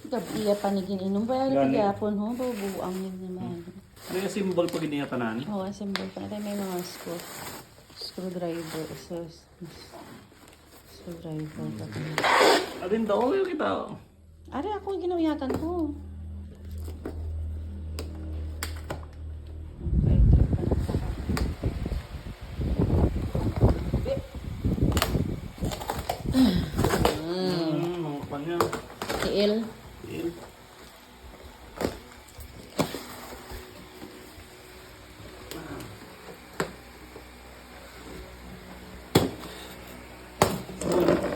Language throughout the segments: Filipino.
Gabi panigin inom ba yung gapon ho, bubuang yun naman. May symbol pag iniyatanan. Oo, assemble pa natin. May mga screwdriver. Screwdriver. Alin daw yung kita? Ari, ako yung ginawiyatan ko. Okay, trip pa na saka. Mga kanya. Tiil. Tiil.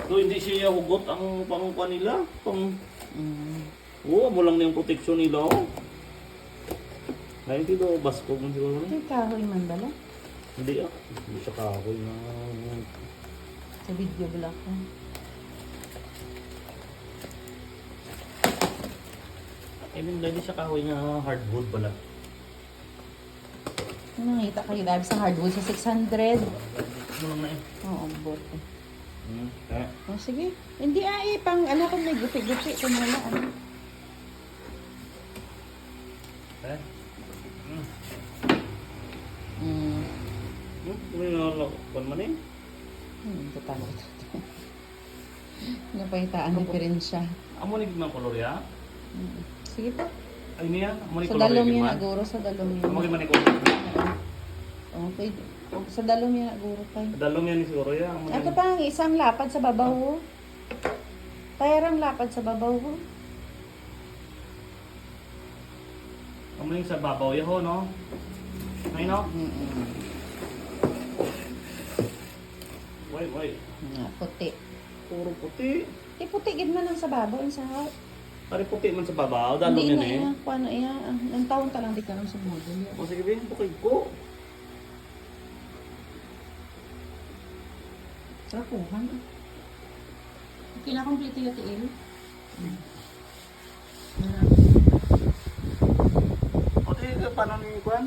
So, hindi siya hugot ang pangkuha nila. Oo, mo lang na yung protection nila. Oh. Ngayon dito, basko mo siguro. Ito yung kahoy man bala. Hindi ah. Hindi siya kahoy na. Sa video block ko. I mean, hindi siya kahoy na hardwood pala. Nakita kayo dahil sa hardwood sa 600. Mo lang na eh. Oo, bot eh. Kaya. Oh, sige. Hindi pang ano kung may gupi-gupi. Kung wala, ano. Eh? Hmm. May nalakuan man eh. Totoo ito. Napahitaan diferensya. Amo ni gimang kolor ya? Sige po. Ay niya, amo ni Sa kolor dalom ya yan, gimang. aguro sa dalom yan. Amo gimang ni kolor. Oo, pwede. Sa dalom yan, aguro tayo. Dalom yan ni siguro ya. Ito pa ang isang lapad sa babaw. Ho. Tayarang lapad sa babaw. Ho. Amo ni sa babaw ya ho no. Ay no. Wait. Nga, puti. Puro puti. Puti gid man ang sa babaw. Ang sa Pare puti man sa babaw, dalom hindi yan na eh. iya. Paano iya? Ang taon ta lang di ka lang sa model. O sige bin, bukid ko. Rapuhan. Kinakomplete yung tiil. O di, paano ni Kwan?